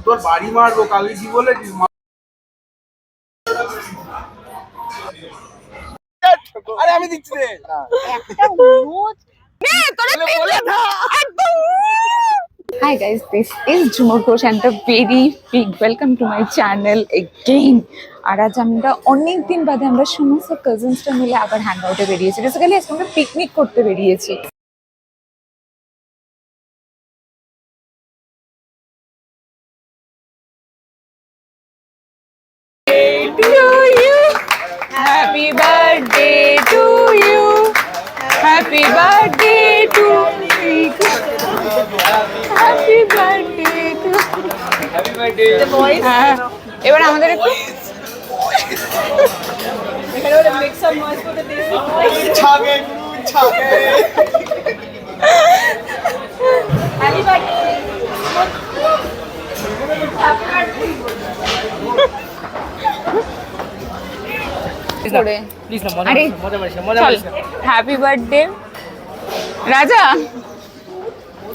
তোর বাড়ি মারবো কালকে কি বলেছিস? আরে আমি দিচ্ছি রে একটা অনুরোধ নে তোরে বলে না একদম। Hi guys, this is Jhumur Ghosh and a very big welcome to my channel again. আর আজ আমরা অনেক দিন বাদে আমরা সমস্ত কাজিনসরা মিলে আবার হ্যাং আউটে বেরিয়েছি। বেসিক্যালি আজকে আমরা পিকনিক করতে বেরিয়েছি। Happy birthday to you. Happy birthday to you. Happy birthday to happy birthday The boys. এবার আমাদের একটু এখানে ওরা make some noise for the Desi boys. ছাগে গুরু ছাগে। Happy birthday. করে Please না আরে মজা হ্যাপি বার্থডে রাজা।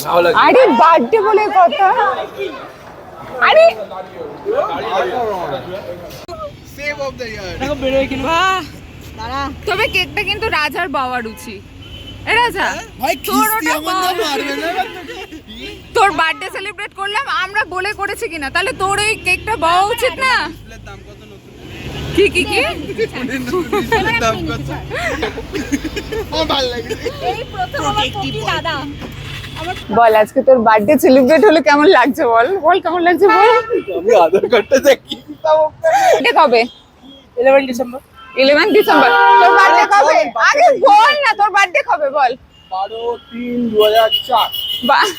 ভালো লাগে। আরে বার্থডে বলে কথা। আরে সেভ অফ দ্য ইয়ার। দেখো বের হয়ে কিনা দাঁড়া তবে কেকটা কিন্তু রাজার বাবা রুচি। এ রাজা ভাই তোর কিস্তি ওটা আমার নাম মারবে না। তোর বার্থডে সেলিব্রেট করলাম আমরা বলে করেছি কিনা, তাহলে তোর এই কেকটা পাওয়া উচিত না? দাম কত নতুন? কি কি কি দাম কত? আমার ভালো লাগে। এই প্রথম আমার পপি দাদা বল আজকে তোর বার্থডে সেলিব্রেট হলে কেমন লাগছে? বল বল কেমন লাগছে বল। আমি আধার কার্ডটা দেখি এটা কবে? 11 ডিসেম্বর 11 ডিসেম্বর। তোর বার্থডে কবে? আগে বল না তোর বার্থডে কবে বল। 12/3/2004। বা-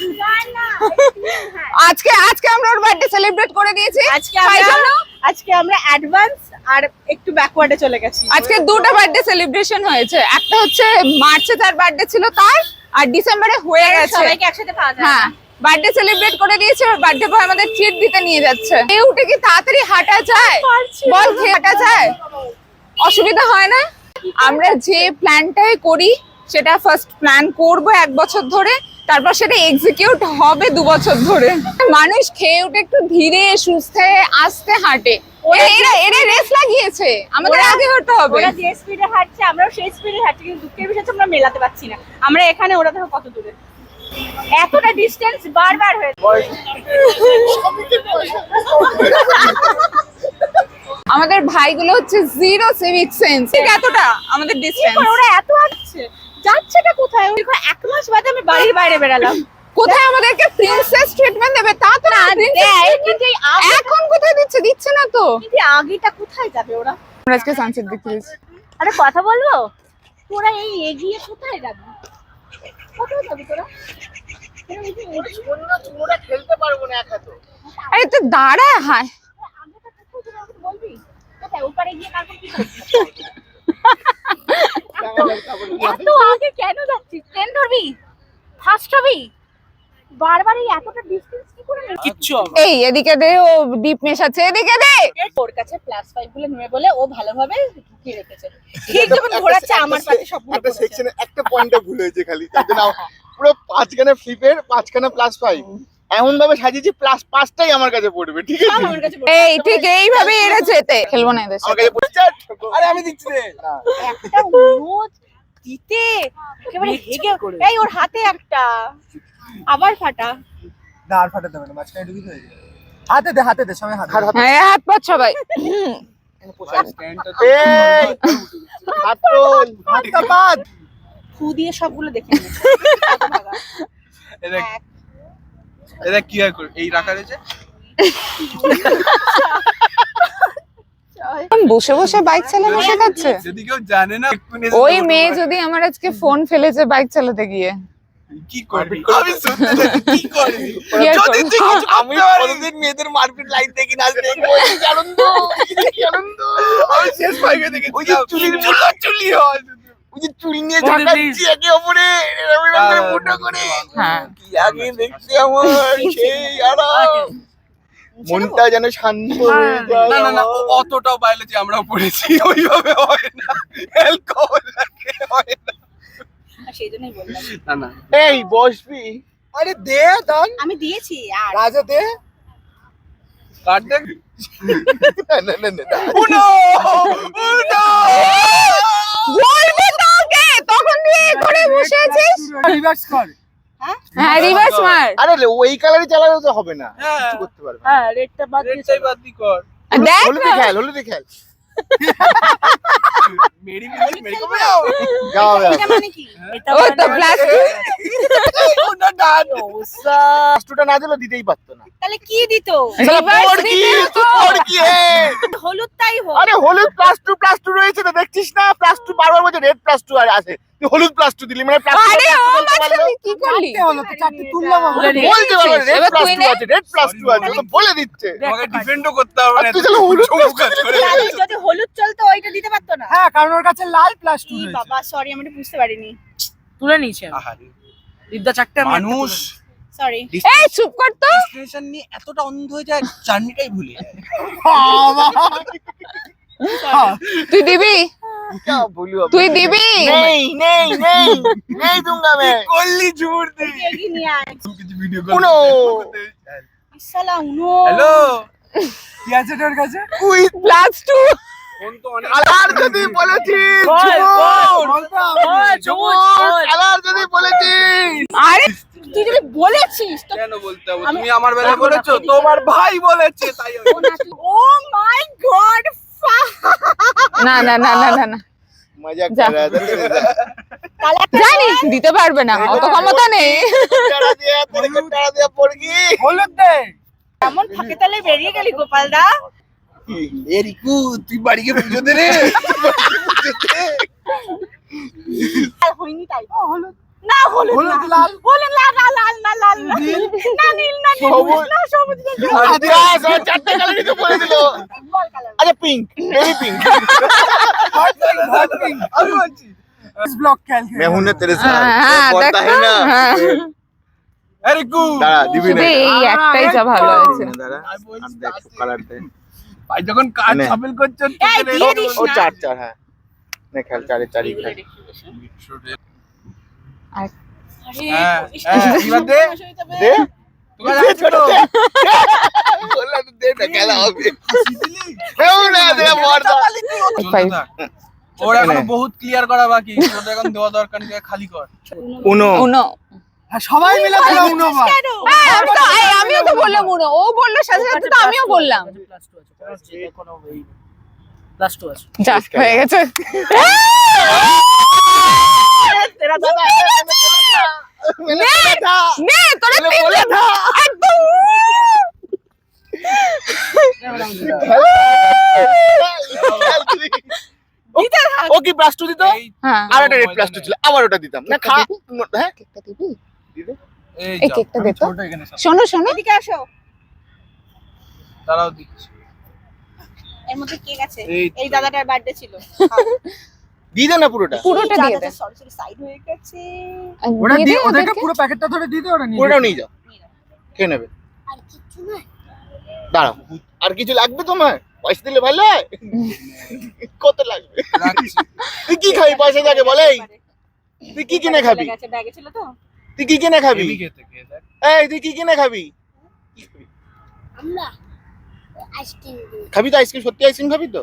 আজকে আজকে আমরা ওর বার্থডে সেলিব্রেট করে দিয়েছি। তাই জন্য আজকে আমরা অ্যাডভান্স আর একটু ব্যাকওয়ার্ডে চলে গেছি। আজকে দুটো বার্থডে সেলিব্রেশন হয়েছে। একটা হচ্ছে মার্চে তার বার্থডে ছিল তার, আর ডিসেম্বরে হয়ে গেছে। সবাইকে একসাথে পাওয়া যায়। হ্যাঁ বার্থডে সেলিব্রেট করে দিয়েছে। ওর বার্থডে বয় আমাদের ট্রিট দিতে নিয়ে যাচ্ছে। এই উঠে কি তাড়াতাড়ি হাঁটা যায়? বল খেয়ে হাঁটা যায়? অসুবিধা হয় না? আমরা যে প্ল্যানটাই করি সেটা ফার্স্ট প্ল্যান করব 1 বছর ধরে, তারপর সেটা এক্সিকিউট হবে 2 বছর ধরে। মানুষ খেয়ে উঠে একটু ধীরে সুস্থে আস্তে হাঁটে। এরা এরা রেস লাগিয়েছে, আমাদের আগে হতে হবে। ওরা যে স্পিডে হাঁটছে আমরাও সেই স্পিডে হাঁটছি, কিন্তু দুঃখের বিষয় হচ্ছে আমরা মেলাতে পারছি না। আমরা এখানে, ওরা দেখো কত দূরে। এতটা ডিসটেন্স বারবার হয়ে আমাদের ভাইগুলো হচ্ছে জিরো সিভিক সেন্স। ঠিক এতটা আমাদের ডিসটেন্স। ওরা এত হাঁটছে, যাচ্ছেটা কোথায়? ওই 1 মাস বাদে আমি বাড়ির বাইরে বেরালাম। কোথায় আমাদেরকে প্রিন্সেস ট্রিটমেন্ট দেবে তা তো না। দেয়, কিন্তু এই এখন কোথায় দিচ্ছে? দিচ্ছে না তো। কিন্তু আগেটা কোথায় যাবে ওরা? আমরা আজকে সানসেট দেখতে গেছি। আরে কথা বলবো, তোরা এই এগিয়ে কোথায় যাবি? কোথায় যাবি তোরা? খেলতে পারবো না একা তো। আরে তুই দাঁড়া। হায় আগেটা কোথায় যাবে আমাকে বলবি? কোথায়? ওপারে গিয়ে তারপর কি করবি? এত আগে কেন যাচ্ছিস? ট্রেন ধরবি? ফার্স্ট হবি? বারবার এই এতটা ডিসটেন্স কি করে নিচ্ছিস? কিচ্ছু হবে। এই এদিকে দে, ও ডিপ মেশাচ্ছে, এদিকে দে। ওর কাছে +5 গুলো নেবে বলে ও ভালোভাবে ঢুকিয়ে রেখেছে। ঠিক যখন ঘোরাচ্ছে আমার পাশে সবগুলো একটা পড়েছে। সেকশনে একটা পয়েন্টে ভুল হয়েছে খালি, তার জন্য পুরো 5খানা ফ্লিপের 5খানা +5 এমন ভাবে সাজিয়েছি +5টাই আমার কাছে পড়বে। ঠিক সব আছে, আমার কাছে পড়েছে। এই ঠিক এইভাবে এরা যেতে খেলবো না এদের আমার সাথে। কাছে পড়ছে। আরে আমি দিচ্ছি রে। একটা অনুরোধ দিতে একেবারে হেগে এই ওর হাতে একটা আবার ফাটা। না আর ফাটাতে হবে না, মাঝখানে ঢুকিয়ে হয়ে যাবে। হাতে দে সবাই হাতে। হ্যাঁ হাত পাত সবাই। এই হাতল হাতটা বাদ। ফু দিয়ে সবগুলো দেখে নিয়েছে। এটা এটা কি আর করে এই রাখা রয়েছে। বসে বসে বাইক চালানো শেখাচ্ছে। যদি কেউ জানে না এক্ষুনি এসে ওই দৌড় মেয়ে মারবে। যদি আমার আজকে ফোন ফেলেছে বাইক চালাতে গিয়ে। কি করবি? আমি শুনতে চাই, কি করবি? কি আর যদি করবো? তুই কিছু আমি করতে পারিস। কোনোদিন মেয়েদের মারপিট লাইন দেখি না, দেখবো কি আনন্দ, কি আনন্দ। আমি শেষ পাইকে দেখেছি। ওই যে চুলির চুলি হয়। ওই যে চুল নিয়ে বন্ধু, ঝাঁকাচ্ছি একে অপরে এরকম করে ফুটো করে। হ্যাঁ কি আগে দেখছি আমার সেই আরাম, মনটা যেন শান্ত হয়ে যায়। না না না, অতটাও বায়োলজি আমরাও পড়েছি, ওইভাবে হয় না। অ্যালকোহল লাগে হয় না। সেই জন্যই বললাম না না। এই বসবি? আরে দে দান। আমি দিয়েছি আর রাজা দে। কাট দেখ। না। উনো উনো বলবো তোকে, তখন দিয়ে করে বসে আছিস। রিভার্স কর। হ্যাঁ রিভার্স মার। আরে ওই কালারই চালালে তো হবে না, হ্যাঁ। কিছু করতে পারবে না। হ্যাঁ রেডটা বাদ দিয়ে রেডটাই বাদ দি কর। দেখ হলুদে খেল, হলুদে খেল। মেরি মেরি মেরি কো যাও। যাও এটা মানে কি? এটা ও তো প্লাস্টিক। ওটা ডান। প্লাস্টুটা না দিলে দিতেই পারতো না। তাহলে কি দিত? রিভার্স তোর কি, তোর কি হে? হলুদটাই হোক। আরে হলুদ প্লাস টু রয়েছে তো, দেখছিস না? প্লাস টু বারবার বলছে রেড প্লাস টু আর আছে, তুই হলুদ প্লাস টু দিলি, মানে প্লাস আরে ও মাঝখানে কি করলি? চারটে তুললাম আমরা। বলতে পারো রেড এবার প্লাস তুই টু নে। আছে, রেড প্লাস টু আছে, ও তো বলে দিচ্ছে। তোমাকে ডিফেন্ডও করতে হবে আর না। তুই তাহলে হলুদ plus two দিলি। তাহলে যদি হলুদ চলতো ওইটা দিতে পারতো না? হ্যাঁ কারণ ওর কাছে লাল প্লাস টু ই বাবা সরি আমি এটা বুঝতে পারিনি। তুলে নিয়েছে আহারে দিদা চারটে আমি একটা মানুষ সরি। এই চুপ কর তো। ডেস্টিনেশন নিয়ে এতটা অন্ধ হয়ে যায়, জার্নিটাই ভুলে যায়। তুই দিবি? क्या बोलूं अब? তুই দিবি? नहीं दूंगा मैं। করলি ঝুড় দি। এগিয়ে নিয়ে আয়। কিছু ভিডিও উনো। শালা উনো। হ্যালো। কি আছে তোর কাছে कोई প্লাস টু। ফোন তো অনেক আলার যদি বলেছিস, আলার যদি বলেছিস। আরে তুই যদি বলেছিস তো কেন বলতে হবে? তুমি আমার বেলা বলেছো, তোমার ভাই বলেছে তাই আমি ও মাই গড না না না না না না मजाक जा। कर रहा था तेरे साथ। তাহলে একটা জানি দিতে পারবে না, অত ক্ষমতা নেই। डरा दिया तेरे को, डरा दिया पड़गी। হলুদ দে কেমন থাকে তাহলে বেরিয়ে গেলি গোপাল দা। এ রিকু, তুই বাড়ি গিয়ে পুজো দে রে। আর হয়নি তাই হলুদ না হলুদ হলুদ না। লাল হলুদ লাল লাল লাল না লাল না না নীল না নীল সবুজ। না সবুজ না अच्छा सर चारटे कलर तो बोले दिलो। বল কালার। अच्छा पिंक, बेबी पिंक। আমি বলছি इस ब्लॉक खेल मैं हूं ना तेरे साथ। হ্যাঁ वो पड़ता है দেখো ना। হ্যাঁ। এ রিকু, दाड़ा दिबी শুধু नहीं। এই একটাই যা ভালো হয়েছে। दाड़ा अब देख कलर दे। ভাই যখন কাজ নে। সামিল করছেন এই দিয়ে দিস ओ না। चार चार है। नहीं खेल चारे चार ही खेल। আর হ্যাঁ হ্যাঁ এবার দে। दे। তোকে রাখছি তো। बोला तो दे ना खेला अभी। क्यों ना दे मरदा। চলতে ফাইভ। থাক। ওর এখনো এনে। বহুত ক্লিয়ার করা বাকি, ওটা এখন দেওয়া দরকার নেই, খালি কর। उनो। উনো। সবাই মিলে খেলো উনো বার কেন? হ্যাঁ আমিও তো বললাম উনো, ও বললো সাথে সাথে তো আমিও বললাম। প্লাস টু আছে যা হয়ে গেছে। তেরা দাদা मैंने बोला था। নে তোরে मैंने তিনটে बोला था। একদম। ও কি প্লাস টু দিত? হ্যাঁ আর একটা রেড প্লাস টু ছিল, আবার ওটা দিতাম না। খা হ্যাঁ কেকটা দিবি? এই এই যাও, কেকটা আমি দে তো। ছোট এখানে সব। শোনো শোনো এদিকে আসো। তারাও দিচ্ছি। এর মধ্যে কেক আছে। এই এই দাদাটার বার্থডে ছিল। দিয়ে দে না পুরোটা। পুরোটা দিয়ে দে। সরি সরি সাইড হয়ে গেছে। ওটা দিয়ে দিয়ে দে ওদেরকে ওদেরকে। পুরো প্যাকেটটা ধরে দিয়ে দে ওরা নিয়ে পুরোটাও নিয়ে যাও, নিয়ে নাও। খেয়ে নেবে। আর কিছু না। দাঁড়াও, আর কিছু লাগবে তোমার? পয়সা দিলে ভালো হয়। কত লাগবে? রাখছি। তুই কি খাবি? পয়সা থাকে বলেই। তুই কি কিনে খাবি? গেছে ব্যাগে ছিল তো। তুই কি কিনে খাবি? হেভি খেতে খেয়ে দেখ। এই তুই কি কিনে খাবি? কি খাবি? আমরা আইসক্রিম দিই খাবি তো আইসক্রিম? সত্যি আইসক্রিম খাবি তো?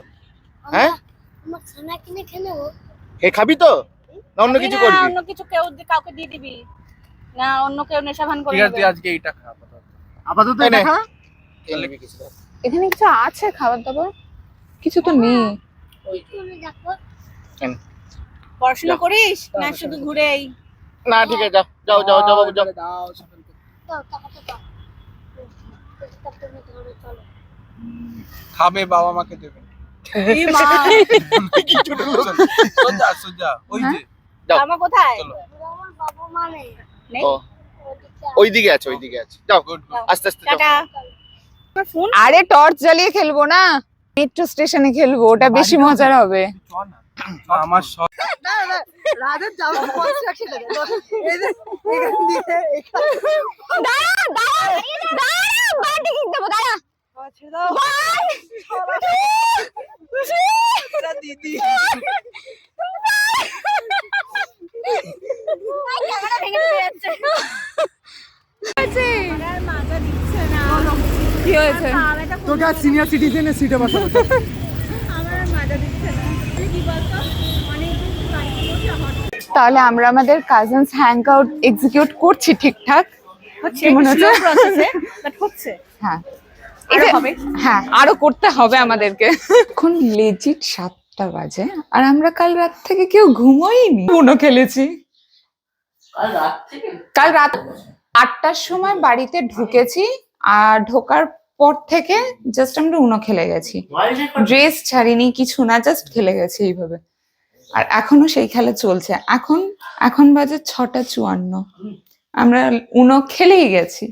হ্যাঁ আমরা খানা কিনে খেলে হে খাবি তো না অন্য কিছু না, করবি? অন্য কিছু কেউ কাউকে দিয়ে দিবি না, অন্য কেউ নেশা ভান করে ঠিক আছে, নেবে। তুই আজকে এইটা খা আপাতত। আপাতত এই নে। এটা খা খেয়ে নিবি কিছু। এখানে কিছু আছে খাবার দাবার? কিছু তো নেই। তুমি দেখো পড়াশোনা করিস না শুধু ঘুরেই? না ঠিক আছে, যাও যাও যাও যাও বাবু, যাও। দাও সকলকে তো টাকাটা দাও তুমি ধরে চলো খাবে, বাবা মাকে দেবে। এই মা কি ছোট লোক। সোজা সোজা ওই যে যাও। আমার কোথায় চলো। আমার বাবা মানে নেই? ও ওদিকে ওইদিকে আছে, ওইদিকে আছে। যাও গুড যাও। আস্তে আস্তে যাও। টাটা। আমার ফোন আরে টর্চ জ্বালিয়ে খেলবো না, মেট্রো স্টেশনে খেলবো, ওটা বেশি মজার হবে। আমার সব রাধের জামা পয়সা খেলে দে এই যে এখান দিয়ে দাঁড়া দাঁড়া দাঁড়া, বাটি কিক দেবো, দাঁড়া। দিদি ক্যামেরা ভেঙে দিতে যাচ্ছে। আছে। আমার আর মাজা দিচ্ছে না। কি হয়েছে? একটা তোকে আর সিনিয়র সিটিজেনের সিটে বসাবো। আমার আর মজা দিচ্ছে না কি বলতো অনেকদিন বাড়িতে বসে আমার তাহলে আমরা আমাদের কাজিনস হ্যাং আউট এক্সিকিউট করছি ঠিকঠাক। হচ্ছে কি মনে হচ্ছে? প্রসেসে বাট হচ্ছে হ্যাঁ আরো এটা হবে। হ্যাঁ আরো করতে হবে আমাদেরকে। এখন লেজিট 7টা বাজে আর আমরা কাল রাত থেকে কেউ ঘুমোইনি, উনো খেলেছি। কাল রাত 8টার সময় বাড়িতে ঢুকেছি আর ঢোকার পর থেকে জাস্ট আমরা উনো খেলে গেছি, ড্রেস ছাড়িনি কিছু না, জাস্ট খেলে গেছি এইভাবে। আর এখনো সেই খেলা চলছে। এখন বাজে 6টা 54, আমরা উনো খেলেই গেছি।